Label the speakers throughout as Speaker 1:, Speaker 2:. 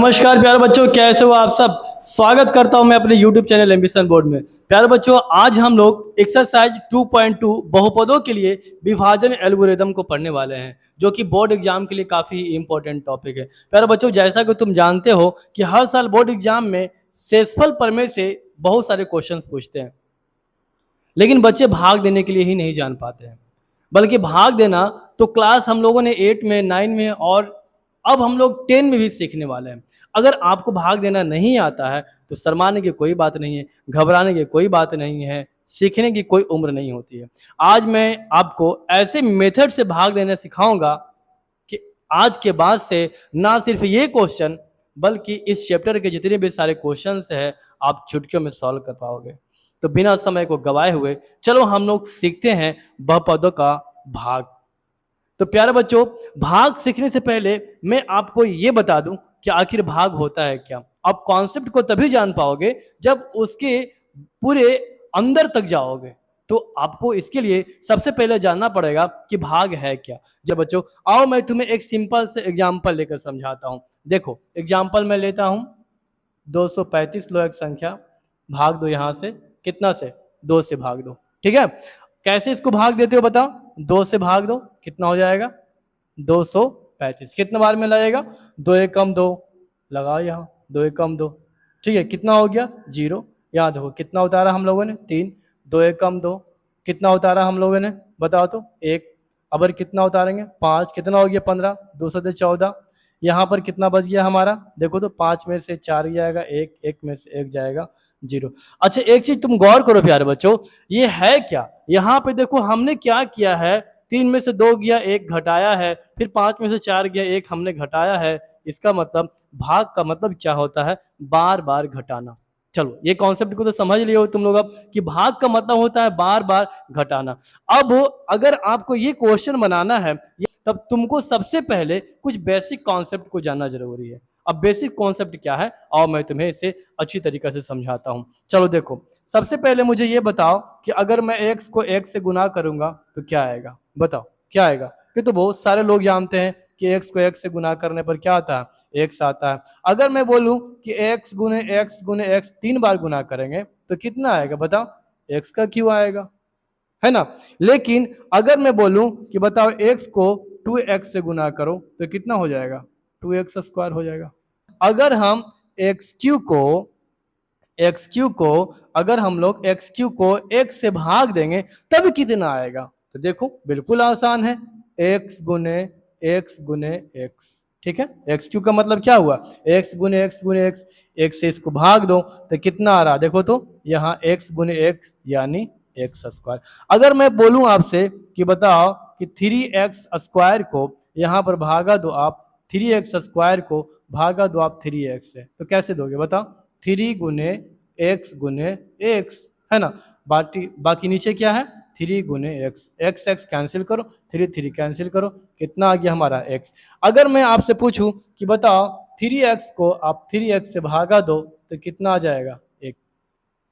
Speaker 1: नमस्कार प्यारे बच्चों, कैसे हो आप सब। स्वागत करता हूं मैं अपने YouTube चैनल एम्बिशन बोर्ड में। प्यारे बच्चों, आज हम लोग एक्सरसाइज 2.2 बहुपदों के लिए विभाजन एल्गोरिदम को पढ़ने वाले हैं, जो कि बोर्ड एग्जाम के लिए काफ़ी इंपॉर्टेंट टॉपिक है। प्यारे बच्चों, जैसा कि तुम जानते हो कि हर साल बोर्ड एग्जाम में शेषफल प्रमेय से बहुत सारे क्वेश्चन पूछते हैं, लेकिन बच्चे भाग देने के लिए ही नहीं जान पाते हैं। बल्कि भाग देना तो क्लास हम लोगों ने 8 में, 9 में और अब हम लोग 10 में भी सीखने वाले हैं। अगर आपको भाग देना नहीं आता है तो शर्माने की कोई बात नहीं है, घबराने की कोई बात नहीं है, सीखने की कोई उम्र नहीं होती है। आज मैं आपको ऐसे मेथड से भाग देना सिखाऊंगा कि आज के बाद से ना सिर्फ ये क्वेश्चन बल्कि इस चैप्टर के जितने भी सारे क्वेश्चंस हैं आप चुटकियों में सॉल्व कर पाओगे। तो बिना समय को गवाए हुए चलो हम लोग सीखते हैं बहुपदों का भाग। तो प्यारे बच्चों, भाग सीखने से पहले मैं आपको ये बता दूं कि आखिर भाग होता है क्या। आप कॉन्सेप्ट को तभी जान पाओगे जब उसके पूरे अंदर तक जाओगे। तो आपको इसके लिए सबसे पहले जानना पड़ेगा कि भाग है क्या। जब बच्चों, आओ मैं तुम्हें एक सिंपल से एग्जांपल लेकर समझाता हूं। देखो, एग्जांपल मैं लेता हूं 235 लो एक संख्या, भाग दो यहां से, कितना से, 2 से भाग दो। ठीक है, कैसे इसको भाग देते हो बताओ। 2 से भाग दो, कितना हो जाएगा 235। कितने बार में लगेगा, 2 एक कम 2, लगाओ यहाँ 2 एक कम 2। ठीक है, कितना हो गया 0। यहाँ देखो कितना उतारा हम लोगों ने 3, 2 एक कम 2, कितना उतारा हम लोगों ने बताओ तो 1। अब कितना उतारेंगे 5, कितना हो गया 15, 2 से 14। यहाँ पर कितना बच गया हमारा, देखो तो 5 में से 4 जाएगा 1, 1 में से 1 जाएगा 0। अच्छा, एक चीज तुम गौर करो प्यारे बच्चों, ये है क्या। यहाँ पे देखो हमने क्या किया है, 3 में से 2 गया 1 घटाया है, फिर 5 में से 4 गया 1 हमने घटाया है। इसका मतलब भाग का मतलब क्या होता है, बार बार घटाना। चलो ये कॉन्सेप्ट को तो समझ लिए हो तुम लोग अब कि भाग का मतलब होता है बार बार घटाना। अब अगर आपको ये क्वेश्चन बनाना है तब तुमको सबसे पहले कुछ बेसिक कॉन्सेप्ट को जानना जरूरी है। अब बेसिक कॉन्सेप्ट क्या है और मैं तुम्हें इसे अच्छी तरीके से समझाता हूं। चलो देखो, सबसे पहले मुझे ये बताओ कि अगर मैं x को x से गुना करूंगा तो क्या आएगा, बताओ क्या आएगा। ये तो बहुत सारे लोग जानते हैं कि x को x से गुना करने पर क्या आता है, x आता है। अगर मैं बोलूं कि x गुने x 3 बार गुना करेंगे तो कितना आएगा बताओ, x का क्यों आएगा, है ना। लेकिन अगर मैं बोलूं कि बताओ x को 2x से गुना करो तो कितना हो जाएगा, 2x स्क्वायर हो जाएगा। अगर हम एक्स क्यू को अगर हम लोग एक्स क्यू को x से भाग देंगे तब कितना आएगा, तो देखो बिल्कुल आसान है, x गुने x। ठीक है, एक्स क्यू का मतलब क्या हुआ, x गुने x, x से इसको भाग दो तो कितना आ रहा, देखो तो यहाँ x गुने x यानी x स्क्वायर। अगर मैं बोलूं आपसे कि बताओ कि 3x स्क्वायर को यहाँ पर भागा दो आप, 3x स्क्वायर को भागा दो आप 3x से, तो कैसे दोगे बताओ, 3 गुने एक्स, है ना। बाकी नीचे क्या है, 3 गुने एक्स कैंसिल करो, 3 कैंसिल करो, कितना आ गया हमारा x। अगर मैं आपसे पूछूं कि बताओ 3x को आप 3x से भागा दो तो कितना आ जाएगा 1।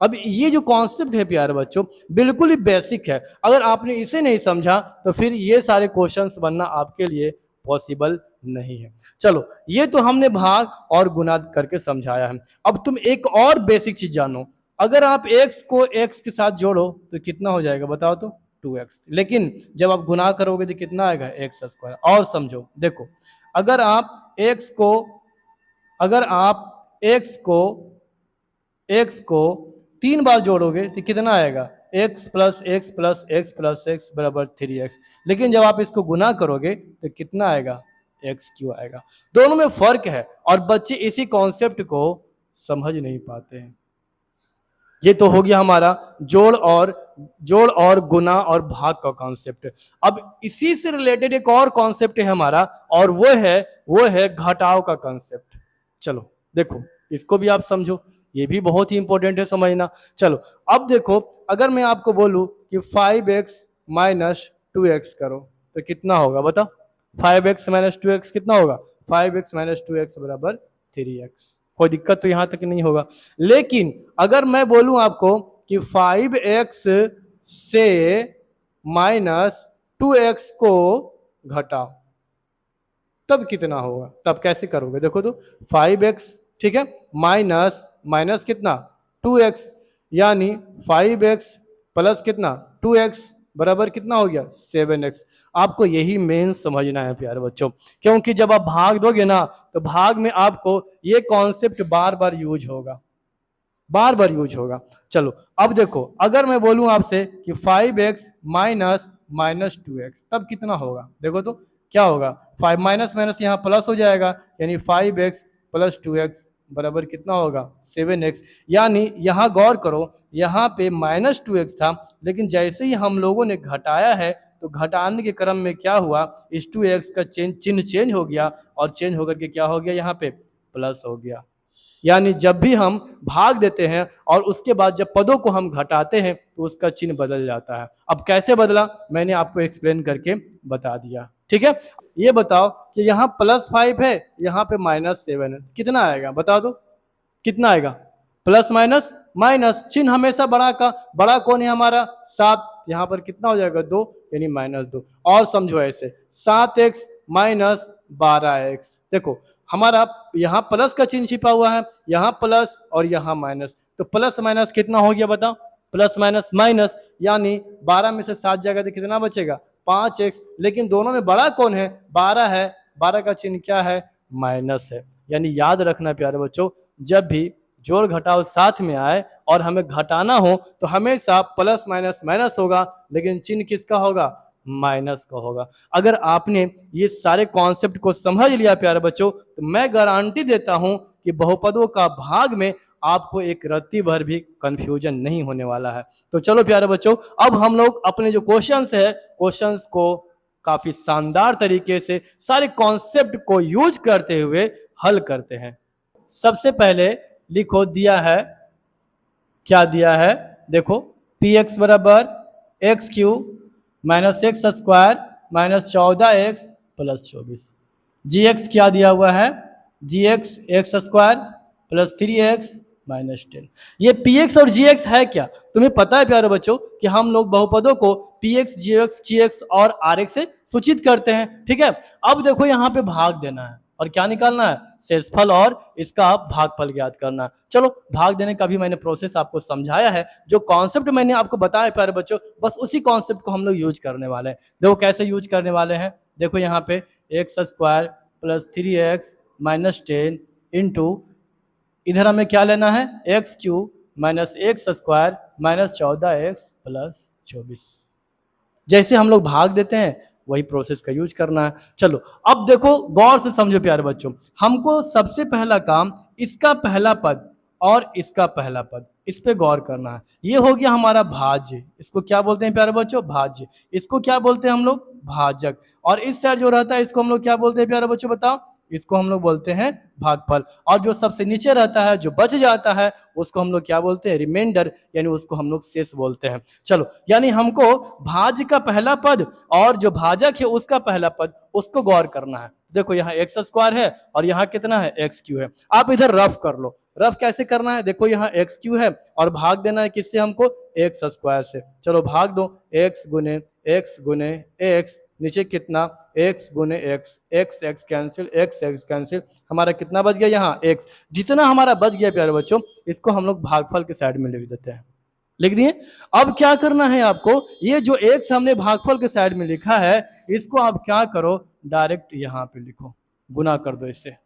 Speaker 1: अब ये जो कॉन्सेप्ट है प्यारे बच्चों बिल्कुल ही बेसिक है, अगर आपने इसे नहीं समझा तो फिर ये सारे क्वेश्चंस बनना आपके लिए पॉसिबल नहीं है। चलो ये तो हमने भाग और गुना करके समझाया है। अब तुम एक और बेसिक चीज जानो, अगर आप x को x के साथ जोड़ो तो कितना हो जाएगा बताओ तो 2x, लेकिन जब आप गुना करोगे तो कितना आएगा x स्क्वायर। और समझो देखो, अगर आप x को अगर आप x को 3 बार जोड़ोगे तो कितना आएगा, x plus x plus x plus x बराबर 3x, लेकिन जब आप इसको गुना करोगे तो कितना आएगा, x क्यू आएगा। दोनों में फर्क है और बच्चे इसी कॉन्सेप्ट को समझ नहीं पाते हैं। ये तो हो गया हमारा जोड़ और गुना और भाग का कॉन्सेप्ट। अब इसी से रिलेटेड एक और कॉन्सेप्ट है हमारा और वो है घटाव का कॉन्सेप्ट। चलो देखो इसको भी आप समझो, ये भी बहुत ही इंपॉर्टेंट है समझना। चलो अब देखो, अगर मैं आपको बोलूं कि 5x माइनस 2x करो तो कितना होगा बताओ, 5x माइनस 2x कितना होगा, 5x माइनस 2x बराबर 3x। कोई दिक्कत तो यहां तक नहीं होगा। लेकिन अगर मैं बोलूं आपको कि 5x से माइनस 2x को घटाओ तब कितना होगा, तब कैसे करोगे, देखो तो 5x, ठीक है, माइनस माइनस कितना 2x, यानी 5x प्लस कितना 2x बराबर कितना हो गया 7x। आपको यही मेन समझना है प्यारे बच्चों, क्योंकि जब आप भाग दोगे ना तो भाग में आपको ये कॉन्सेप्ट बार बार यूज होगा, बार बार यूज होगा। चलो अब देखो, अगर मैं बोलूं आपसे कि 5x माइनस माइनस 2x तब कितना होगा, देखो तो क्या होगा, 5 माइनस माइनस यहाँ प्लस हो जाएगा, यानी 5x प्लस 2x बराबर कितना होगा 7x। यानी यहाँ गौर करो, यहाँ पे माइनस 2x था, लेकिन जैसे ही हम लोगों ने घटाया है तो घटाने के क्रम में क्या हुआ, इस 2x का चिन्ह चेंज हो गया, और चेंज होकर के क्या हो गया, यहाँ पे प्लस हो गया। यानी जब भी हम भाग देते हैं और उसके बाद जब पदों को हम घटाते हैं तो उसका चिन्ह बदल जाता है। अब कैसे बदला मैंने आपको एक्सप्लेन करके बता दिया, ठीक है। ये बताओ कि यहाँ +5 है, यहाँ पे -7 है, कितना आएगा बता दो, कितना आएगा, प्लस माइनस माइनस, चिन्ह हमेशा बड़ा का, बड़ा कौन है हमारा 7, यहाँ पर कितना हो जाएगा 2, यानी -2। और समझो ऐसे 7x माइनस 12x, देखो हमारा यहाँ प्लस का चिन्ह छिपा हुआ है, यहाँ प्लस और यहाँ माइनस, तो प्लस माइनस कितना हो गया बताओ, प्लस माइनस माइनस, यानी 12 में से 7 जाएगा तो कितना बचेगा 5x, लेकिन दोनों में बड़ा कौन है 12 है, 12 का चिन्ह क्या है माइनस है। यानी याद रखना प्यारे बच्चों, जब भी जोड़ घटाव साथ में आए और हमें घटाना हो तो हमेशा प्लस माइनस माइनस होगा, लेकिन चिन्ह किसका होगा माइनस का होगा। अगर आपने ये सारे कॉन्सेप्ट को समझ लिया प्यारे बच्चों, तो मैं गारंटी देता हूं कि बहुपदों का भाग में आपको एक रत्ती भर भी कंफ्यूजन नहीं होने वाला है। तो चलो प्यारे बच्चों, अब हम लोग अपने जो क्वेश्चंस है, क्वेश्चंस को काफी शानदार तरीके से सारे कॉन्सेप्ट को यूज करते हुए हल करते हैं। सबसे पहले लिखो, दिया है, क्या दिया है, देखो px बराबर x Q minus x square minus 14x plus 24। gx क्या दिया हुआ है, gx x square plus 3x minus 10। ये px और gx है क्या, तुम्हें पता है प्यारे बच्चों कि हम लोग बहुपदों को px, gx और rx से सूचित करते हैं, ठीक है। अब देखो यहाँ पे भाग देना है और क्या निकालना है, शेषफल और इसका भागफल ज्ञात करना है। चलो भाग देने का भी मैंने प्रोसेस आपको समझाया है, जो कॉन्सेप्ट मैंने आपको बताया प्यारे बच्चों, बस उसी कॉन्सेप्ट को हम लोग यूज करने वाले हैं। देखो कैसे यूज करने वाले हैं, देखो यहाँ पे x square plus 3x minus 10 into, इधर हमें क्या लेना है x Q minus x square minus 14x plus 24। जैसे हम लोग भाग देते हैं वही प्रोसेस का यूज करना है। चलो अब देखो गौर से समझो प्यारे बच्चों, हमको सबसे पहला काम इसका पहला पद और इसका पहला पद, इस पे गौर करना है। ये हो गया हमारा भाज्य, इसको क्या बोलते हैं प्यारे बच्चों भाज्य, इसको क्या बोलते हैं हम लोग भाजक, और इस साइड जो रहता है इसको हम लोग क्या बोलते हैं प्यारे बच्चों बताओ, इसको हम लोग बोलते हैं भागफल। और जो सबसे नीचे रहता है जो बच जाता है उसको हम लोग क्या बोलते हैं रिमाइंडर, यानी उसको हम लोग शेष बोलते हैं। चलो यानी हमको भाज्य का पहला पद और जो भाजक है उसका पहला पद, उसको गौर करना है। देखो यहाँ एक्स स्क्वायर है और यहाँ कितना है एक्स क्यू है। आप इधर रफ कर लो, रफ कैसे करना है, देखो यहाँ एक्स क्यू है और भाग देना है किससे हमको एक्स स्क्वायर से। चलो भाग दो, एक्स गुने एक्स, नीचे कितना x गुने x, x x cancel, x x cancel, हमारा कितना बच गया यहाँ x। जितना हमारा बच गया प्यारे बच्चों इसको हम लोग भागफल के साइड में लिख देते हैं, लिख दिए। अब क्या करना है आपको, ये जो x हमने भागफल के साइड में लिखा है इसको आप क्या करो डायरेक्ट यहाँ पे लिखो, गुना कर दो इससे।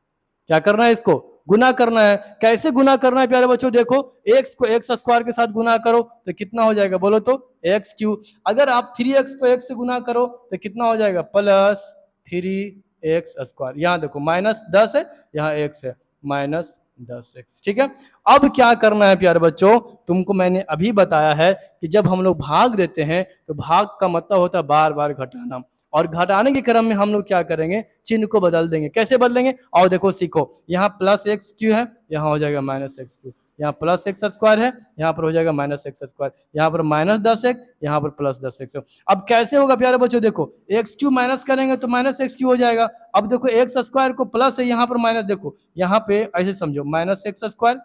Speaker 1: क्या करना है, इसको गुना करना है। कैसे गुना करना है प्यारे बच्चों, देखो x को एक्स स्क्वायर के साथ गुना करो तो कितना हो जाएगा बोलो तो एक्स क्यू। अगर आप 3x को x से गुना करो तो कितना हो जाएगा प्लस 3x स्क्वायर। यहाँ देखो -10 है, यहाँ x है -10x, ठीक है। अब क्या करना है प्यारे बच्चों, तुमको मैंने अभी बताया है कि जब हम लोग भाग देते हैं तो भाग का मतलब होता है बार बार घटाना, और घटाने के क्रम में हम लोग क्या करेंगे चिन्ह को बदल देंगे। कैसे बदलेंगे, और देखो सीखो, यहाँ प्लस एक्स क्यू है, यहाँ हो जाएगा माइनस एक्स क्यू, यहाँ प्लस एक्स स्क्वायर है, यहाँ पर हो जाएगा माइनस एक्स स्क्वायर, यहाँ पर -10x, यहाँ पर +10x। अब कैसे होगा प्यारे बच्चों, देखो एक्स क्यू माइनस करेंगे तो माइनस एक्स क्यू हो जाएगा। अब देखो एक्स स्क्वायर को प्लस है, यहाँ पर माइनस, देखो यहाँ पे ऐसे समझो minus x square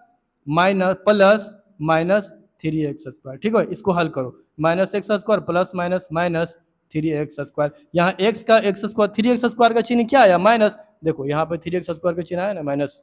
Speaker 1: minus plus minus 3x square, ठीक है। इसको हल करो, minus x square plus minus minus 3x square, यहाँ x का एक्स स्क्वायर 3x स्क्वायर का चिन्ह क्या आया माइनस, देखो यहाँ पे 3x² का चिन्ह है ना माइनस,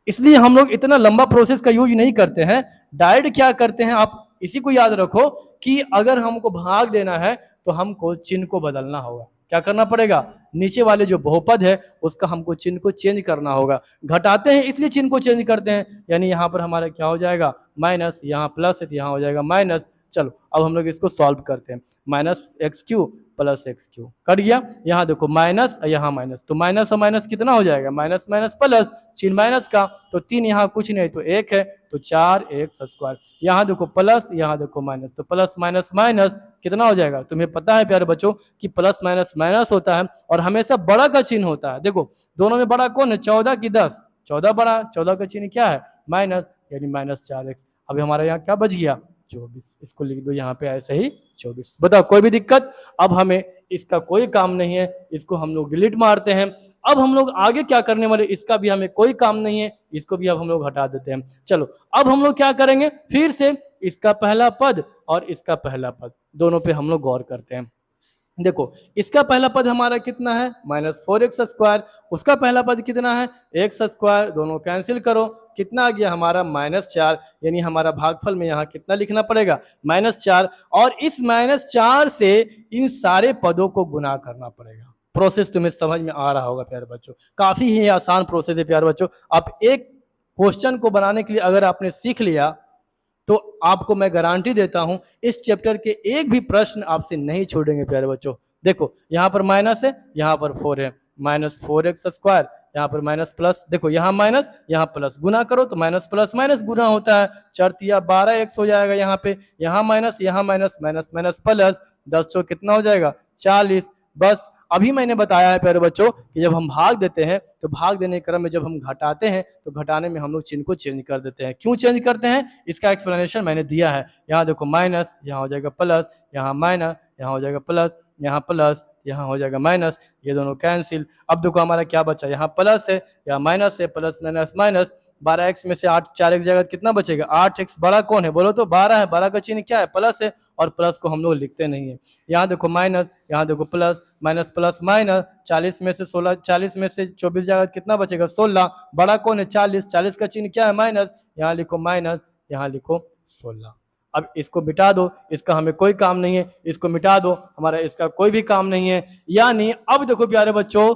Speaker 1: इसलिए हम लोग इतना लंबा प्रोसेस का यूज नहीं करते हैं। डायरेक्ट क्या करते हैं, आप इसी को याद रखो कि अगर हमको भाग देना है तो हमको चिन्ह को बदलना होगा। क्या करना पड़ेगा, नीचे वाले जो बहुपद है उसका हमको चिन्ह को चेंज करना होगा। घटाते हैं इसलिए चिन्ह को चेंज करते हैं, यानी यहाँ पर हमारा क्या हो जाएगा माइनस, यहाँ प्लस है तो यहाँ हो जाएगा माइनस। चलो अब हम लोग इसको सॉल्व करते हैं। -x³ + x³ कर गया, यहाँ देखो माइनस यहाँ माइनस, तो माइनस और माइनस कितना हो जाएगा, माइनस माइनस प्लस, चिन्ह माइनस का तो 3 यहाँ कुछ नहीं तो 1 है, तो 4x²। यहाँ देखो प्लस, यहाँ देखो माइनस, तो प्लस माइनस माइनस कितना हो जाएगा। तुम्हें पता है प्यारे बच्चों कि प्लस माइनस माइनस होता है और हमेशा बड़ा का चिन्ह होता है। देखो दोनों में बड़ा कौन है, 14 की 10, 14 बड़ा, 14 का चिन्ह क्या है माइनस, यानी -4x। अभी हमारा यहाँ क्या बच गया 24, इसको लिख दो यहाँ पे ऐसे ही 24। बताओ कोई भी दिक्कत, अब हमें इसका कोई काम नहीं है, इसको हम लोग डिलीट मारते हैं। अब हम लोग आगे क्या करने वाले, इसका भी हमें कोई काम नहीं है, इसको भी अब हम लोग हटा देते हैं। चलो अब हम लोग क्या करेंगे, फिर से इसका पहला पद और इसका पहला पद दोनों पे हम लोग गौर करते हैं। देखो इसका पहला पद हमारा कितना है -4x², उसका पहला पद कितना है x², दोनों कैंसिल करो, कितना आ गया हमारा -4, यानी हमारा भागफल में यहाँ कितना लिखना पड़ेगा -4, और इस -4 से इन सारे पदों को गुना करना पड़ेगा। प्रोसेस तुम्हें समझ में आ रहा होगा प्यारे बच्चों, काफी ही आसान प्रोसेस है प्यारे बच्चों। आप एक क्वेश्चन को बनाने के लिए अगर आपने सीख लिया तो आपको मैं गारंटी देता हूं इस चैप्टर के एक भी प्रश्न आपसे नहीं छोड़ेंगे प्यारे बच्चों। देखो यहाँ पर माइनस है, यहाँ पर 4 है, -4x², यहाँ पर माइनस प्लस, देखो यहाँ माइनस यहाँ प्लस, गुना करो तो माइनस प्लस माइनस गुना होता है, 4 × 12x हो जाएगा यहाँ पे, यहाँ माइनस माइनस माइनस प्लस, 10 कितना हो जाएगा 40। बस अभी मैंने बताया है प्यारे बच्चों कि जब हम भाग देते हैं तो भाग देने के क्रम में जब हम घटाते हैं तो घटाने में हम लोग चिन्ह को चेंज कर देते हैं। क्यों चेंज करते हैं इसका एक्सप्लेनेशन मैंने दिया है। यहाँ देखो माइनस, यहाँ हो जाएगा प्लस, यहाँ माइनस, यहाँ हो जाएगा प्लस, यहाँ प्लस, यहाँ हो जाएगा माइनस, ये दोनों कैंसिल। अब देखो हमारा क्या बचा, यहाँ प्लस है, यहाँ माइनस है, प्लस माइनस माइनस, 12x में से 4x जगह कितना बचेगा 8x, बड़ा कौन है बोलो तो 12 है, 12 का चिन्ह क्या है प्लस है, और प्लस को हम लोग लिखते नहीं है। यहाँ देखो माइनस, यहाँ देखो प्लस, माइनस प्लस माइनस, 40 में से 16, 40 में से 24 जगह कितना बचेगा 16, बड़ा कौन है 40, 40 का चिन्ह क्या है माइनस, यहाँ लिखो माइनस, यहाँ लिखो 16। अब इसको मिटा दो, इसका हमें कोई काम नहीं है, इसको मिटा दो, हमारा इसका कोई भी काम नहीं है। यानी अब देखो प्यारे बच्चों,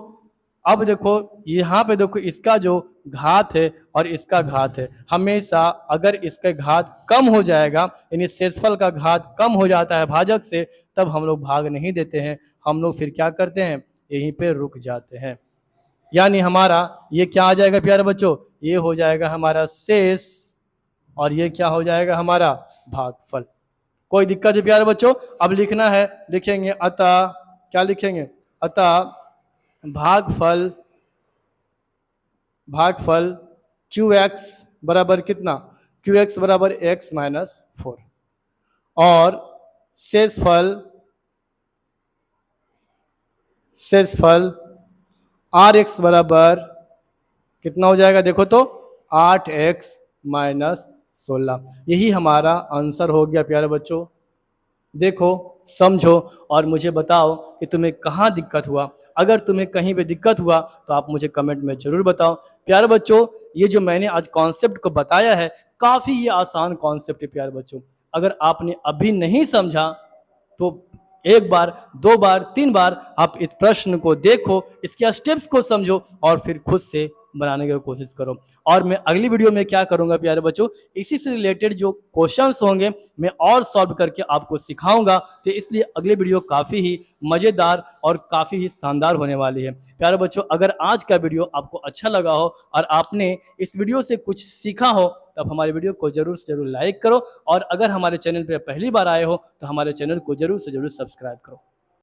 Speaker 1: अब देखो यहाँ पे देखो इसका जो घात है और इसका घात है, हमेशा अगर इसका घात कम हो जाएगा यानी शेषफल का घात कम हो जाता है भाजक से, तब हम लोग भाग नहीं देते हैं, हम लोग फिर क्या करते हैं यहीं पे रुक जाते हैं। यानी हमारा ये क्या आ जाएगा प्यारे बच्चों, ये हो जाएगा हमारा शेष और ये क्या हो जाएगा हमारा भागफल। कोई दिक्कत है प्यारे बच्चों, अब लिखना है, लिखेंगे अतः, क्या लिखेंगे अतः भागफल qx बराबर कितना, qx बराबर x - 4 और शेषफल rx बराबर कितना हो जाएगा देखो तो 8x - 16। यही हमारा आंसर हो गया प्यारे बच्चों। देखो समझो और मुझे बताओ कि तुम्हें कहाँ दिक्कत हुआ। अगर तुम्हें कहीं पे दिक्कत हुआ तो आप मुझे कमेंट में ज़रूर बताओ। प्यारे बच्चों ये जो मैंने आज कॉन्सेप्ट को बताया है काफ़ी ही आसान कॉन्सेप्ट है प्यारे बच्चों। अगर आपने अभी नहीं समझा तो एक बार, 2 बार, 3 बार आप इस प्रश्न को देखो, इसके स्टेप्स को समझो और फिर खुद से बनाने की कोशिश करो। और मैं अगली वीडियो में क्या करूंगा प्यारे बच्चों, इसी से रिलेटेड जो क्वेश्चंस होंगे मैं और सॉल्व करके आपको सिखाऊंगा, तो इसलिए अगली वीडियो काफ़ी ही मज़ेदार और काफ़ी ही शानदार होने वाली है। प्यारे बच्चों अगर आज का वीडियो आपको अच्छा लगा हो और आपने इस वीडियो से कुछ सीखा हो तब हमारे वीडियो को जरूर से जरूर लाइक करो, और अगर हमारे चैनल पर पहली बार आए हो तो हमारे चैनल को जरूर से जरूर सब्सक्राइब करो।